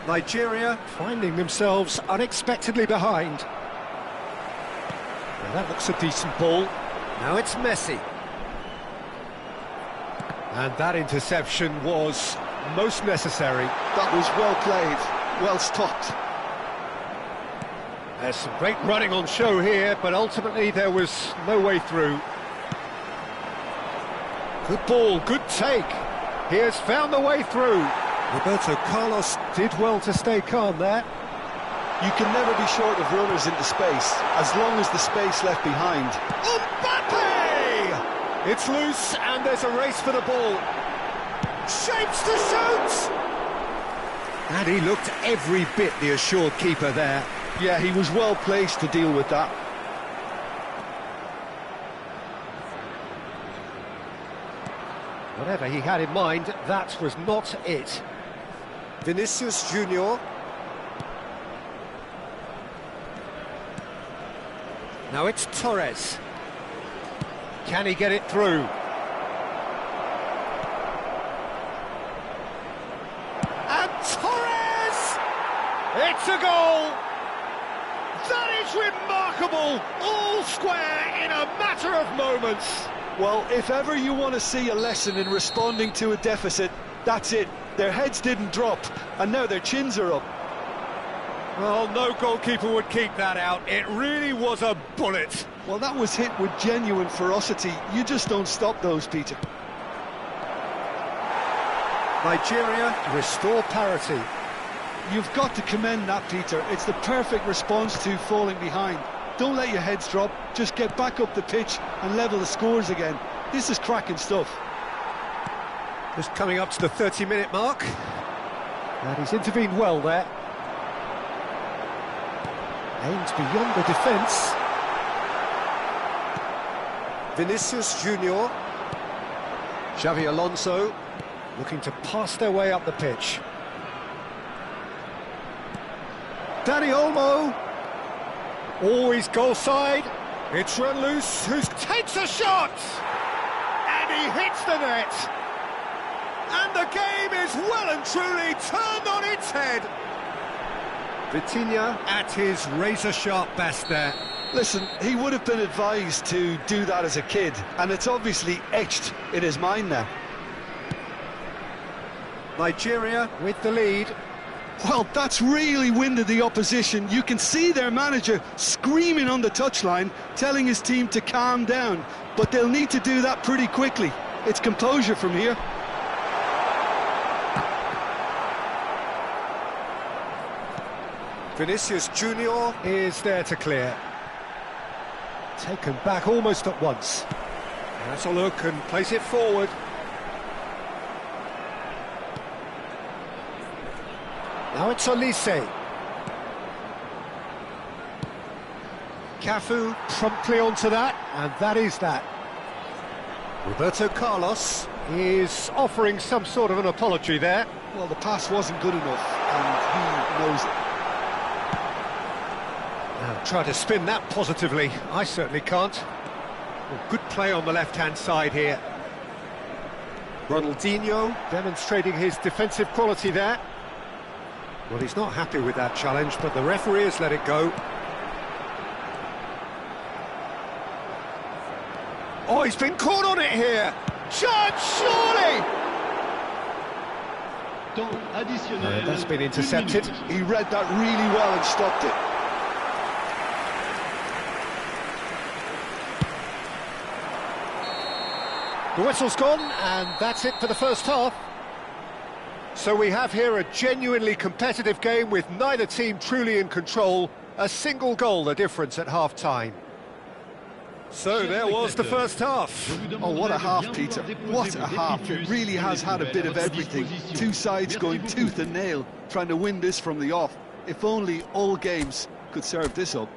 Nigeria finding themselves unexpectedly behind. Now that looks a decent ball. Now it's Messi. And that interception was most necessary. That was well played, well stopped. There's some great running on show here, but ultimately there was no way through. Good ball, good take. He has found the way through. Roberto Carlos did well to stay calm there. You can never be short of runners into space, as long as the space left behind. Mbappe! It's loose, and there's a race for the ball. Shapes to shoot! And he looked every bit the assured keeper there. Yeah, he was well placed to deal with that. Whatever he had in mind, that was not it. Vinicius Junior. Now it's Torres. Can he get it through? And Torres! It's a goal! That is remarkable! All square in a matter of moments. Well, if ever you want to see a lesson in responding to a deficit, that's it. Their heads didn't drop, and now their chins are up. Well, no goalkeeper would keep that out. It really was a bullet. Well, that was hit with genuine ferocity. You just don't stop those, Peter. Nigeria restore parity. You've got to commend that, Peter. It's the perfect response to falling behind. Don't let your heads drop, just get back up the pitch and level the scores again. This is cracking stuff. Just coming up to the 30-minute mark. And he's intervened well there. Aims beyond the defence. Vinicius Junior. Xavi Alonso looking to pass their way up the pitch. Dani Olmo. Always goal side. It's run loose. Who takes a shot? And he hits the net. And the game is well and truly turned on its head. Vitinha at his razor-sharp best there. Listen, he would have been advised to do that as a kid, and it's obviously etched in his mind now. Nigeria with the lead. Well, that's really winded the opposition. You can see their manager screaming on the touchline, telling his team to calm down. But they'll need to do that pretty quickly. It's composure from here. Vinicius Junior is there to clear. Taken back almost at once. That's a look and place it forward. Now it's Olise. Cafu promptly onto that, and that is that. Roberto Carlos is offering some sort of an apology there. Well, the pass wasn't good enough, and he knows it. Now, try to spin that positively. I certainly can't. Well, good play on the left-hand side here. Ronaldinho demonstrating his defensive quality there. Well, he's not happy with that challenge, but the referee has let it go. Oh, he's been caught on it here! Judge, surely! That's been intercepted. He read that really well and stopped it. The whistle's gone, and that's it for the first half. So we have here a genuinely competitive game with neither team truly in control. A single goal the difference at half-time. So there was the first half. Oh, what a half, Peter. What a half. It really has had a bit of everything. Two sides going tooth and nail, trying to win this from the off. If only all games could serve this up.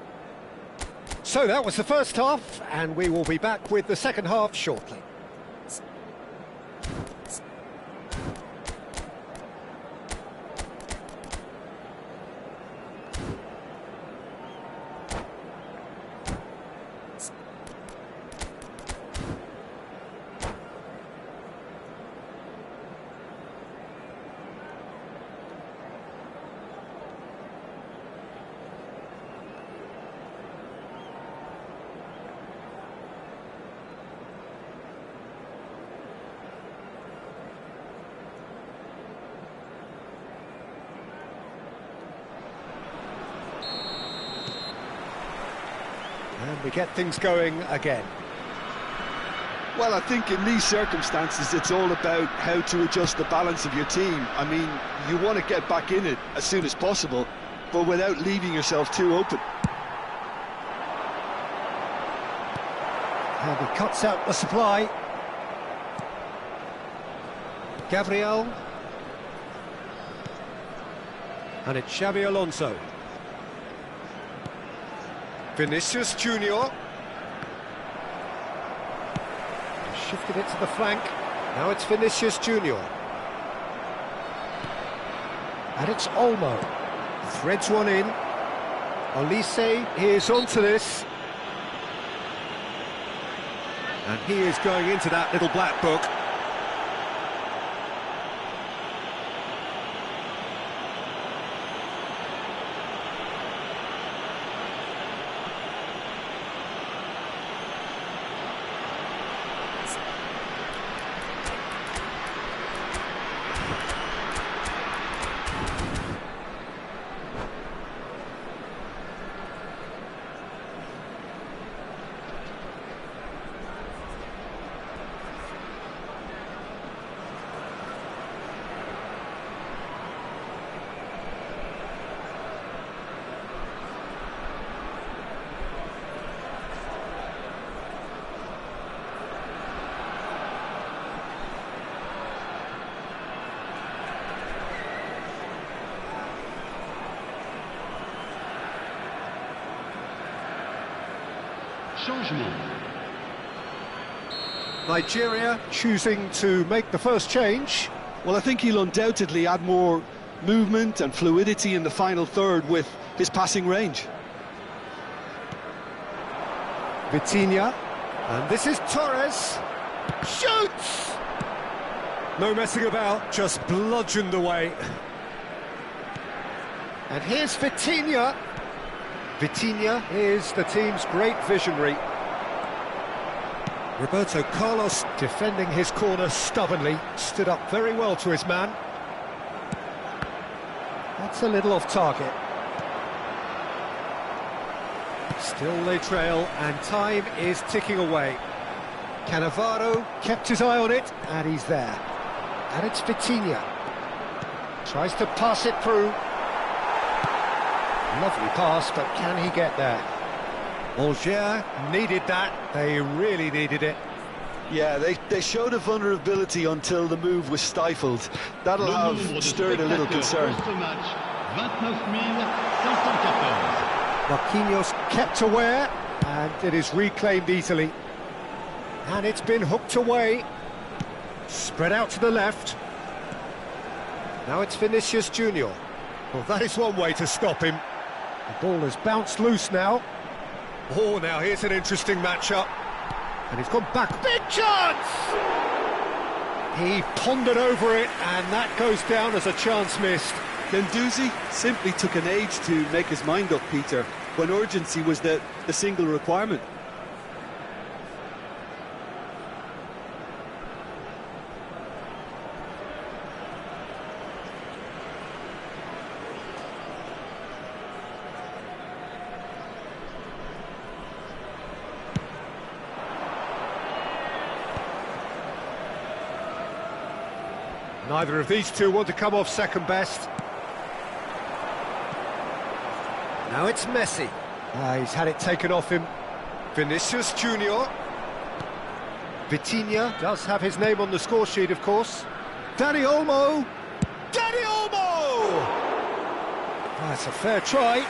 So that was the first half, and we will be back with the second half shortly. we get things going again. Well, I think in these circumstances, it's all about how to adjust the balance of your team. I mean, you want to get back in it as soon as possible, but without leaving yourself too open. And he cuts out the supply. Gabriel. And it's Xabi Alonso. Vinicius Junior. Shifted it to the flank. Now it's Vinicius Junior. And it's Olmo. Threads one in. Olise is onto this. And he is going into that little black book. Changement. Nigeria choosing to make the first change. Well, I think he'll undoubtedly add more movement and fluidity in the final third with his passing range. Vitinha. And this is Torres. Shoots! No messing about, just bludgeoned away. And here's Vitinha. Vitinha is the team's great visionary. Roberto Carlos defending his corner stubbornly, stood up very well to his man. That's a little off target. Still they trail, and time is ticking away. Cannavaro kept his eye on it, and he's there. And it's Vitinha. Tries to pass it through. Lovely pass, but can he get there? Algiers needed that. They really needed it. Yeah, they showed a vulnerability until the move was stifled. That'll have stirred a little concern. Marquinhos kept aware, and it is reclaimed easily. And it's been hooked away. Spread out to the left. Now it's Vinicius Junior. Well, that is one way to stop him. The ball has bounced loose now. Oh, now here's an interesting matchup. And he's gone back. Big chance! He pondered over it, and that goes down as a chance missed. Guendouzi simply took an age to make his mind up, Peter, when urgency was the single requirement. Neither of these two want to come off second best. Now it's Messi. He's had it taken off him. Vinicius Junior. Vitinha does have his name on the score sheet, of course. Dani Olmo. Dani Olmo! That's a fair try,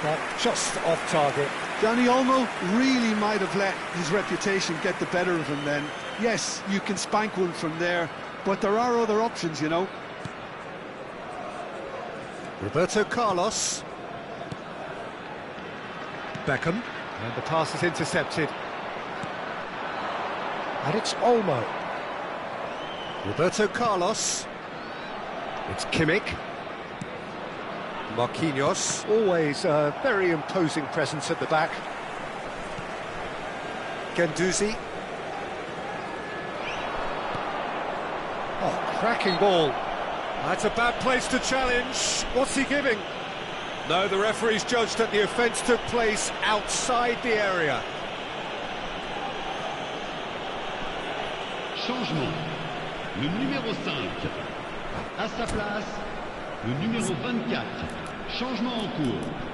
but just off target. Dani Olmo really might have let his reputation get the better of him then. Yes, you can spank one from there, but there are other options, you know. Roberto Carlos. Beckham. And the pass is intercepted. And it's Olmo. Roberto Carlos. It's Kimmich. Marquinhos. Always a very imposing presence at the back. Guendouzi. Oh, cracking ball. That's a bad place to challenge. What's he giving? No, the referee's judged that the offence took place outside the area. Changement. Le numéro 5. À sa place, le numéro 24. Changement en cours.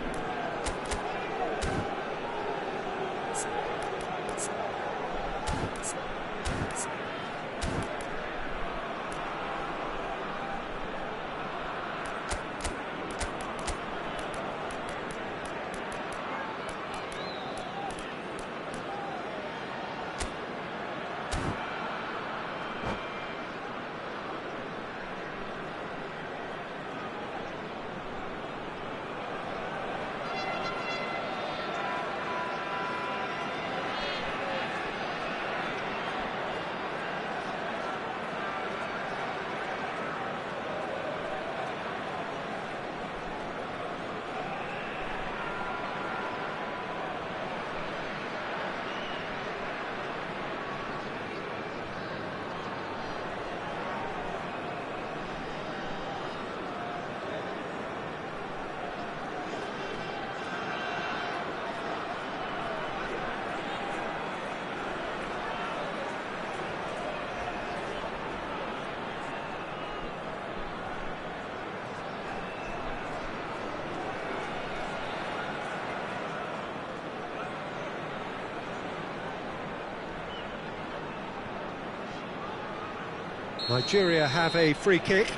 Nigeria have a free kick.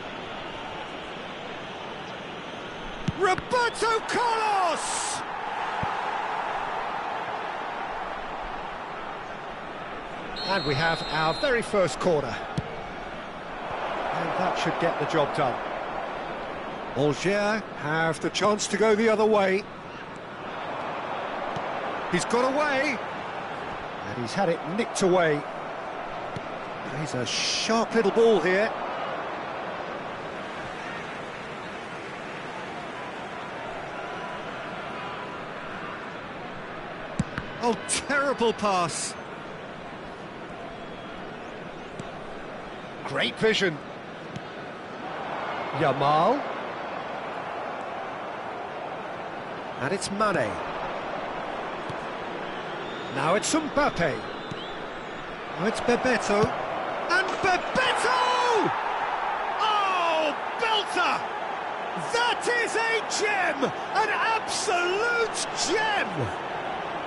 Roberto Carlos! And we have our very first corner. And that should get the job done. Algiers have the chance to go the other way. He's got away. And he's had it nicked away. He's a sharp little ball here. Oh, terrible pass. Great vision. Yamal. And it's Mane. Now it's Mbappe. Now it's Bebeto. And Bebeto! Oh, belter! That is a gem! An absolute gem!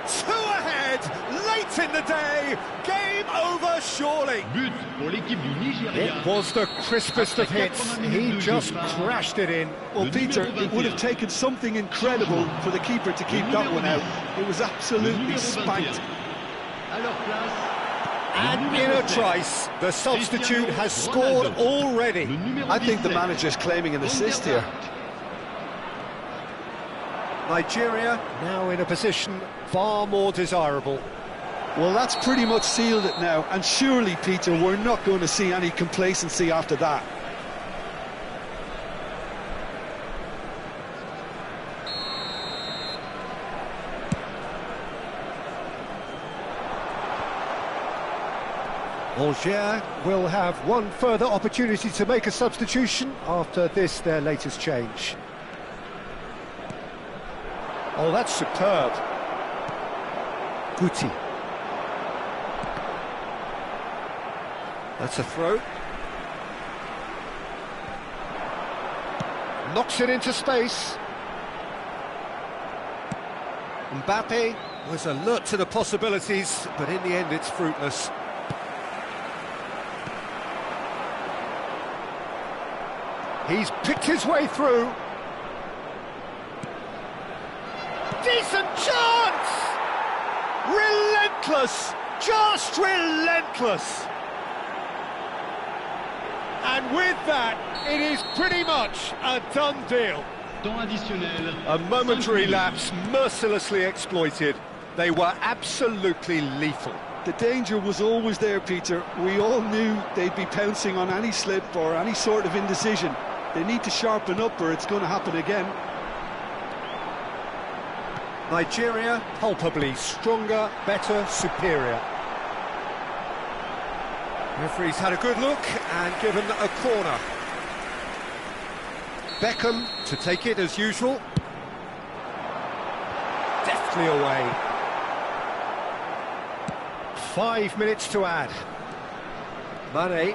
2 ahead, late in the day, game over surely. But pour l'équipe du Nigeria. It was the crispest of hits, he just crashed it in. Well, Peter, it would have taken something incredible for the keeper to keep that one out. It was absolutely spanked. À leur place. And in a trice, the substitute has scored already. I think the manager's claiming an assist here. Nigeria now in a position far more desirable. Well, that's pretty much sealed it now, and surely, Peter, we're not going to see any complacency after that. Algiers will have one further opportunity to make a substitution after this, their latest change. Oh, that's superb. Guti. That's a throw. Knocks it into space. Mbappe was alert to the possibilities, but in the end it's fruitless. He's picked his way through. Decent chance! Relentless! Just relentless! And with that, it is pretty much a done deal. Temps additionnel. A momentary lapse mercilessly exploited. They were absolutely lethal. The danger was always there, Peter. We all knew they'd be pouncing on any slip or any sort of indecision. They need to sharpen up or it's going to happen again. Nigeria, palpably stronger, better, superior. Referee's had a good look and given a corner. Beckham to take it as usual. nicely away. 5 minutes to add. Mane.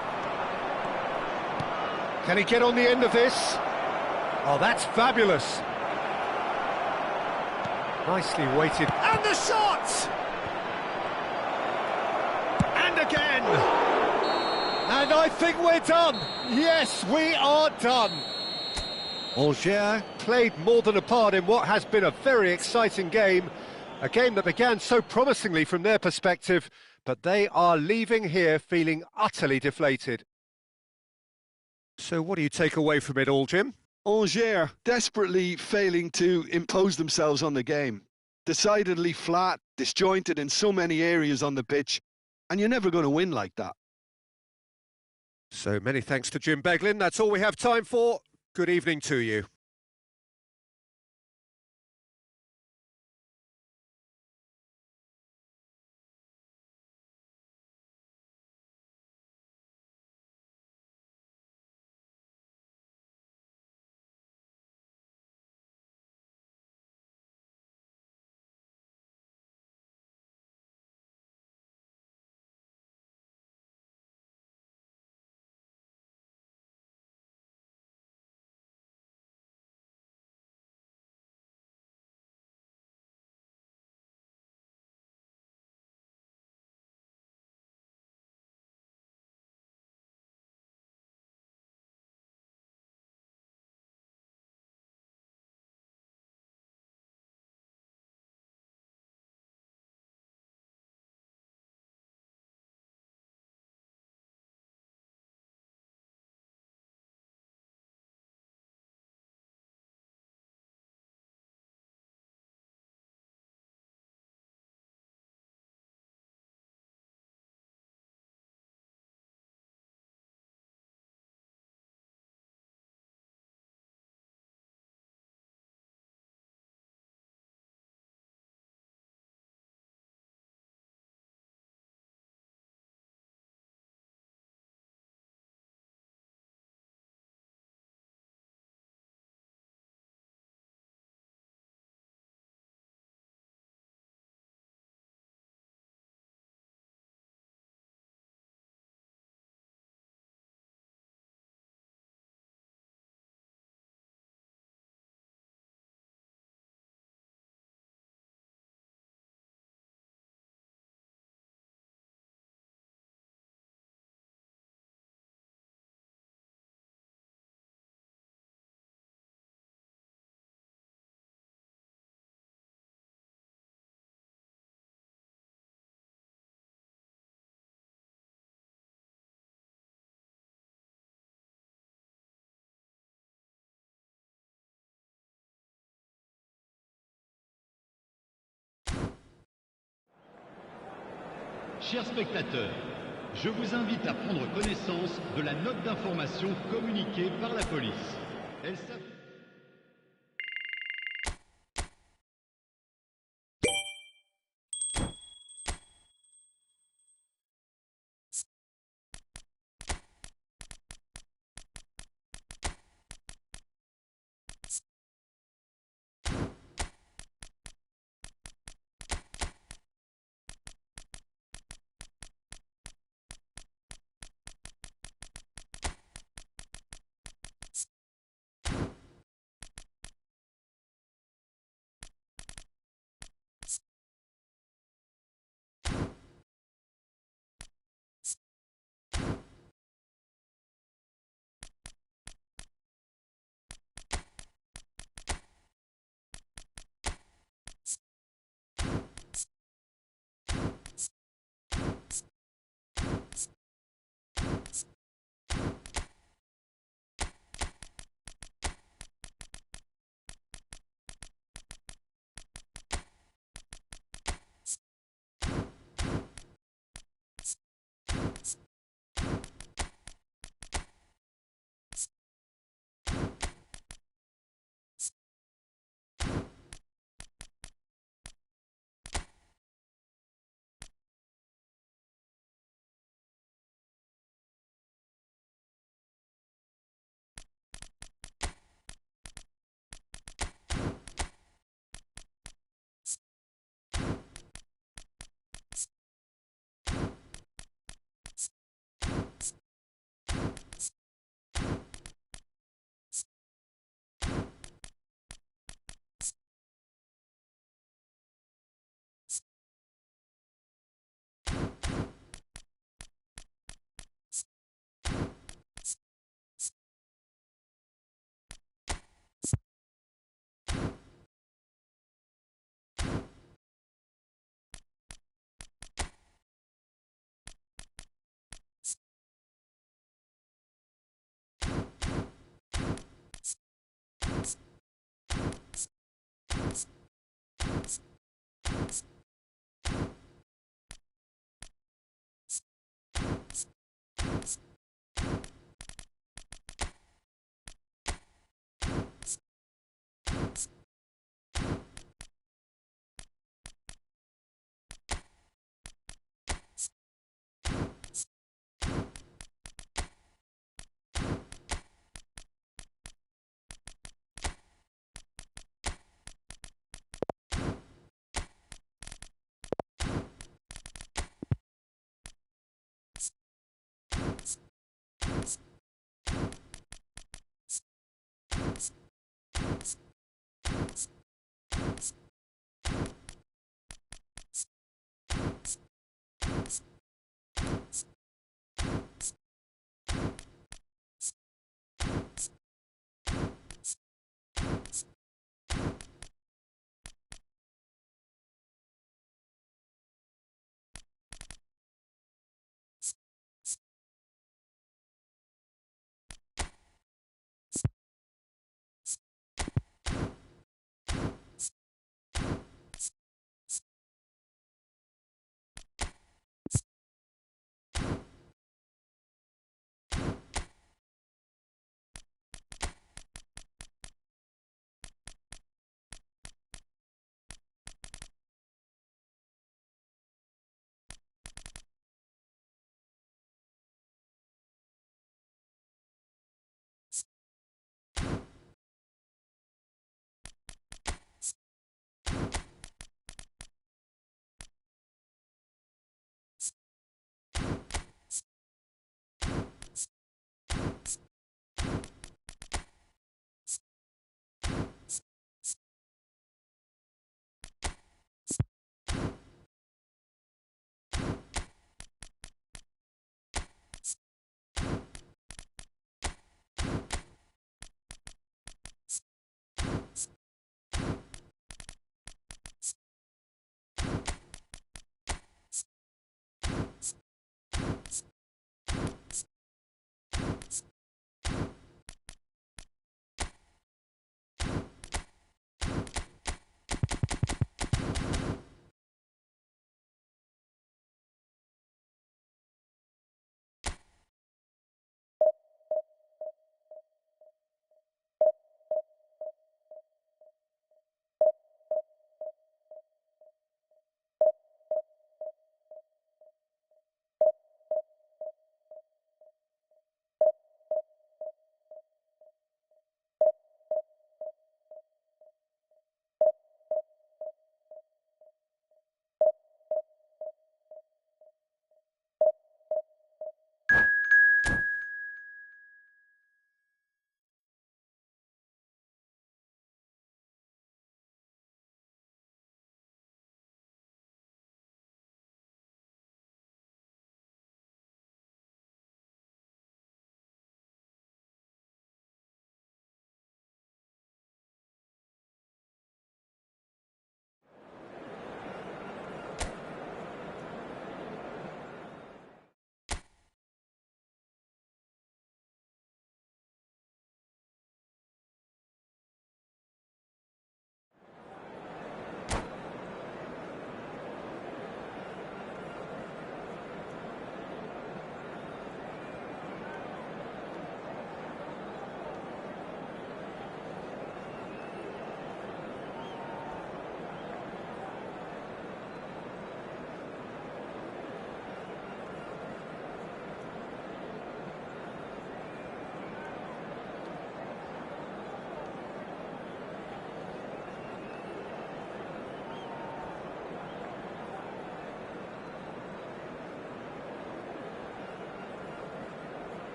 Can he get on the end of this? Oh, that's fabulous. Nicely weighted. And the shot! And again! And I think we're done. Yes, we are done. Angers played more than a part in what has been a very exciting game. A game that began so promisingly from their perspective, but they are leaving here feeling utterly deflated. So what do you take away from it all, Jim? Angers desperately failing to impose themselves on the game. Decidedly flat, disjointed in so many areas on the pitch, and you're never going to win like that. So many thanks to Jim Beglin. That's all we have time for. Good evening to you. Chers spectateurs, je vous invite à prendre connaissance de la note d'information communiquée par la police. Elle s'appelle...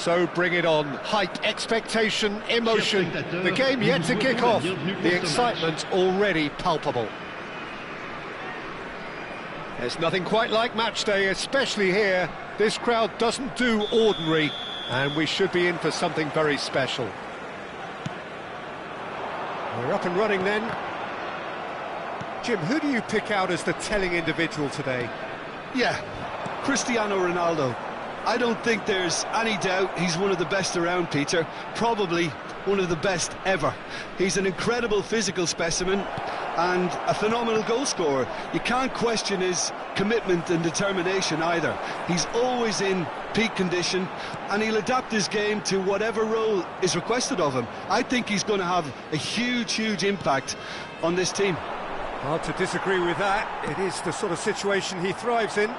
So bring it on. Hype, expectation, emotion. The game yet to kick off. The excitement already palpable. There's nothing quite like match day, especially here. This crowd doesn't do ordinary, and we should be in for something very special. We're up and running then. Jim, who do you pick out as the telling individual today? Yeah, Cristiano Ronaldo. I don't think there's any doubt he's one of the best around, Peter. Probably one of the best ever. He's an incredible physical specimen and a phenomenal goal scorer. You can't question his commitment and determination either. He's always in peak condition and he'll adapt his game to whatever role is requested of him. I think he's going to have a huge impact on this team. Hard to disagree with that. It is the sort of situation he thrives in.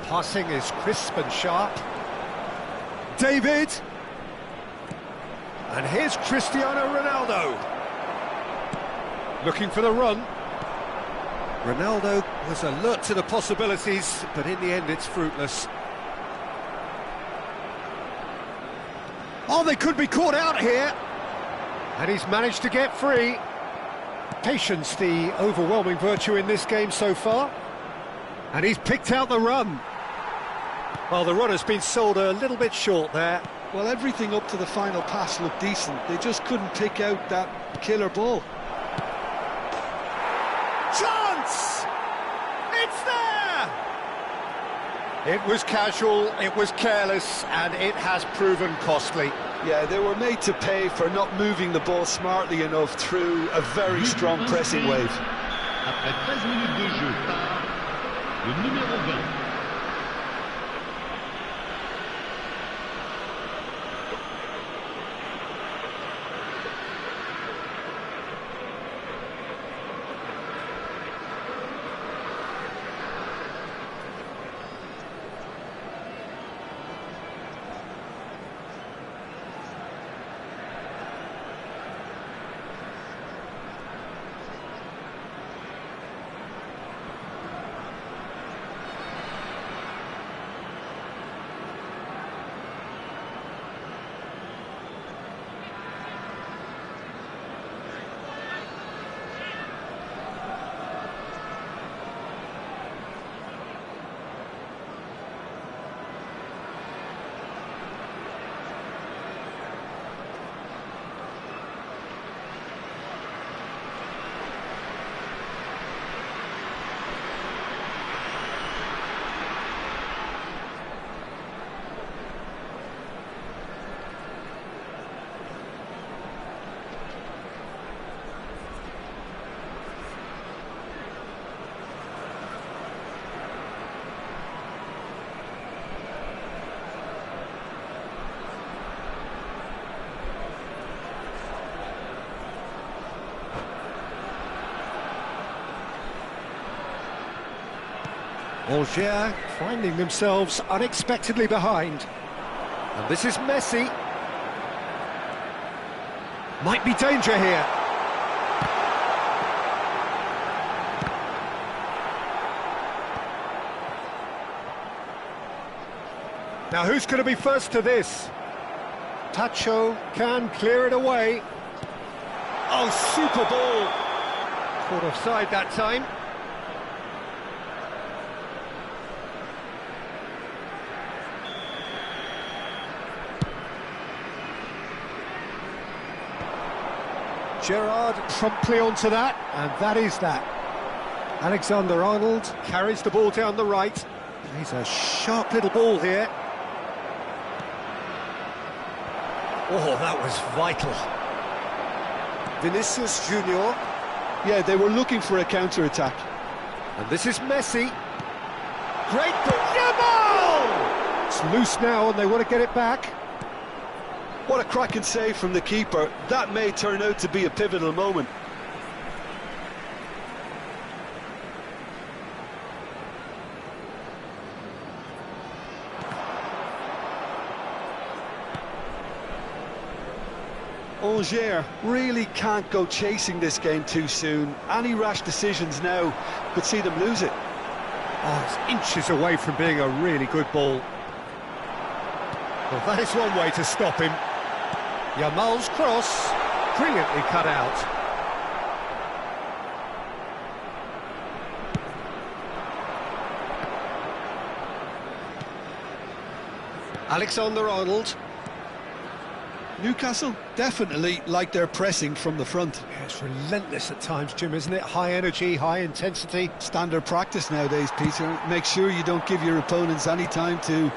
Passing is crisp and sharp. David. And here's Cristiano Ronaldo. Looking for the run. Ronaldo was alert to the possibilities, but in the end it's fruitless. Oh, they could be caught out here. And he's managed to get free. Patience, the overwhelming virtue in this game so far. And he's picked out the run. Well, the run has been sold a little bit short there. Well, everything up to the final pass looked decent. They just couldn't pick out that killer ball. Chance! It's there! It was casual, it was careless, and it has proven costly. Yeah, they were made to pay for not moving the ball smartly enough through a very strong pressing wave. Après 13 minutes de jeu par le numéro 20. Angers finding themselves unexpectedly behind. And this is Messi. Might be danger here. Now who's going to be first to this? Tacho can clear it away. Oh, super ball. Caught offside that time. Gerrard promptly onto that, and that is that. Alexander-Arnold carries the ball down the right. He's a sharp little ball here. Oh, that was vital. Vinicius Junior. Yeah, they were looking for a counter-attack. And this is Messi. Great goal! It's loose now and they want to get it back. What a cracking save from the keeper. That may turn out to be a pivotal moment. Angers really can't go chasing this game too soon. Any rash decisions now could see them lose it. Oh, it's inches away from being a really good ball. Well, that is one way to stop him. Yamal's cross, brilliantly cut out. Alexander-Arnold. Newcastle definitely like their pressing from the front. Yeah, it's relentless at times, Jim, isn't it? High energy, high intensity. Standard practice nowadays, Peter. Make sure you don't give your opponents any time to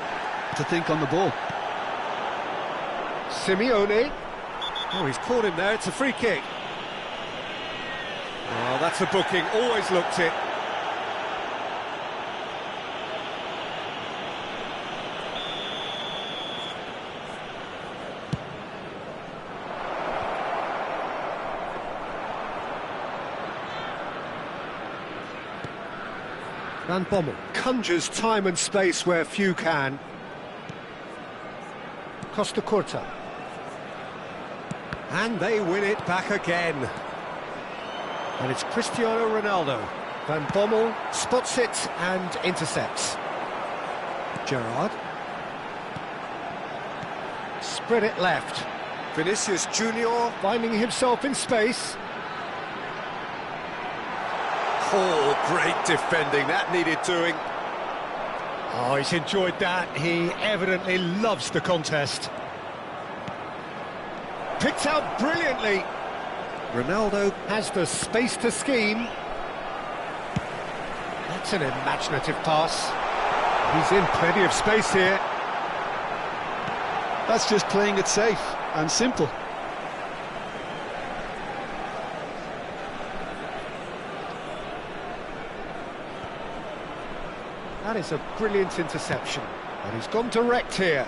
think on the ball. Simeone. Oh, he's caught him there. It's a free kick. Oh, that's a booking. Always looked it. Van Bommel conjures time and space where few can. Costa Curta. And they win it back again. And it's Cristiano Ronaldo. Van Bommel spots it and intercepts. Gerrard. Spread it left. Vinicius Junior finding himself in space. Oh, great defending, that needed doing. Oh, he's enjoyed that. He evidently loves the contest. Picked out brilliantly. Ronaldo has the space to scheme. That's an imaginative pass. He's in plenty of space here. That's just playing it safe and simple. That is a brilliant interception, and he's gone direct here.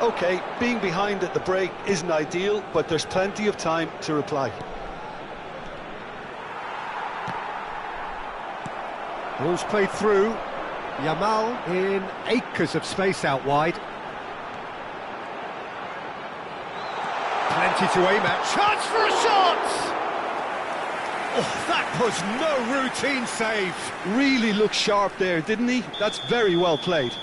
OK, being behind at the break isn't ideal, but there's plenty of time to reply. Ball's played through. Yamal in acres of space out wide. Plenty to aim at. Chance for a shot! Oh, that was no routine save. Really looked sharp there, didn't he? That's very well played.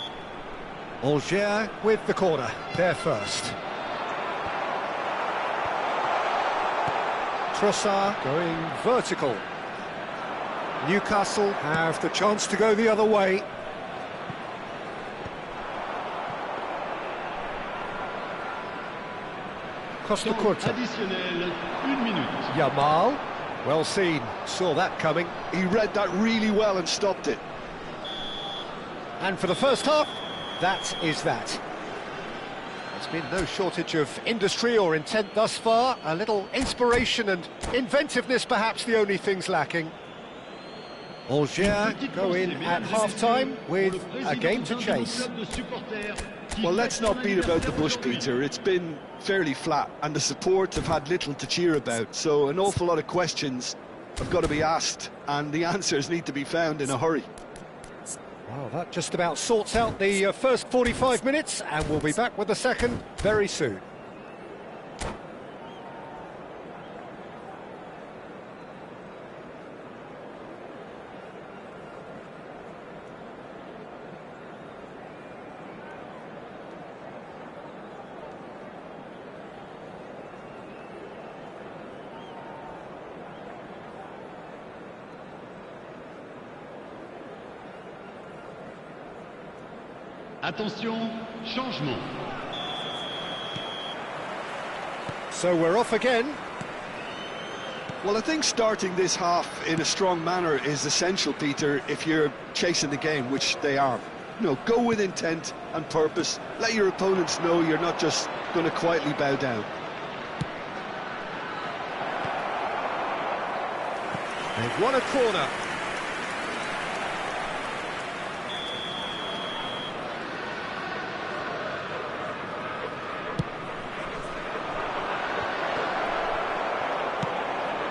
Algier with the corner, there first. Trossard going vertical. Newcastle have the chance to go the other way. Costa Curta. Additionnel, 1 minute. Yamal, well seen, saw that coming. He read that really well and stopped it. And for the first half, that is that. There's been no shortage of industry or intent thus far. A little inspiration and inventiveness, perhaps the only things lacking. Algier go in at half-time with a game to chase. Well, let's not beat about the bush, Peter. It's been fairly flat, and the support have had little to cheer about. So an awful lot of questions have got to be asked, and the answers need to be found in a hurry. Well, that just about sorts out the first 45 minutes, and we'll be back with the second very soon. Attention, changement. So we're off again. Well, I think starting this half in a strong manner is essential, Peter, if you're chasing the game, which they are. You know, go with intent and purpose. Let your opponents know you're not just going to quietly bow down. They've won a corner.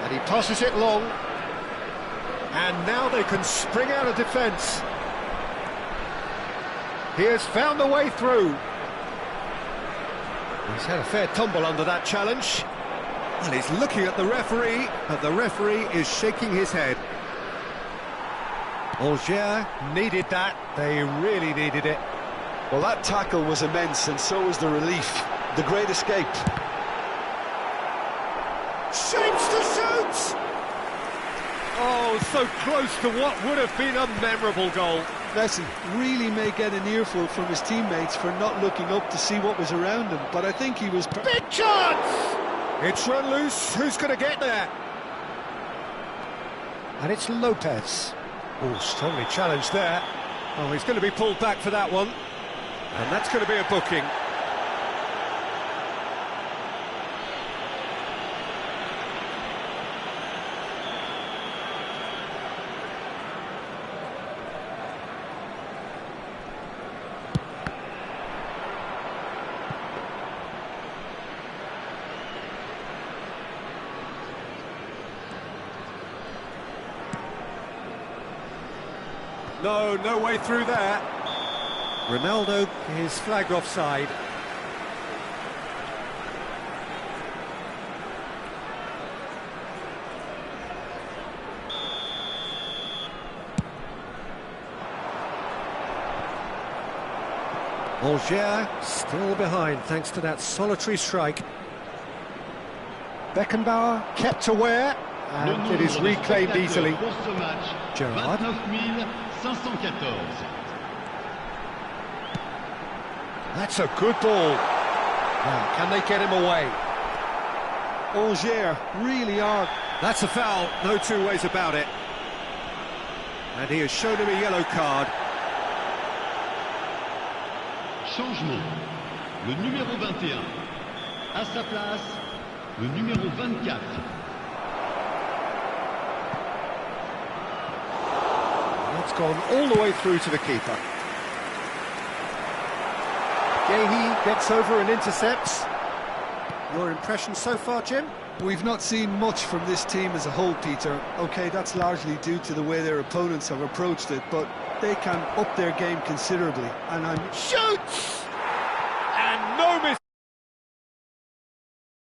And he passes it long. And now they can spring out of defence. He has found a way through. He's had a fair tumble under that challenge. And he's looking at the referee, but the referee is shaking his head. Algier needed that. They really needed it. Well, that tackle was immense, and so was the relief. The great escape. Shapes to shoot! Oh, so close to what would have been a memorable goal. Messi really may get an earful from his teammates for not looking up to see what was around him, but I think he was... Big chance! It's run loose, who's going to get there? And it's Lopez. Oh, strongly challenged there. Oh, he's going to be pulled back for that one. And that's going to be a booking. No way through there. Ronaldo is flagged offside. Alger still behind thanks to that solitary strike. Beckenbauer kept aware, and it is reclaimed easily. Gerrard. 29,514. That's a good ball. Now, can they get him away? Alger really are. That's a foul, no two ways about it. And he has shown him a yellow card. Changement. Le numéro 21. À sa place, le numéro 24. It's gone all the way through to the keeper. Gehi gets over and intercepts. Your impression so far, Jim? We've not seen much from this team as a whole, Peter. OK, that's largely due to the way their opponents have approached it, but they can up their game considerably, and I'm... Shoots!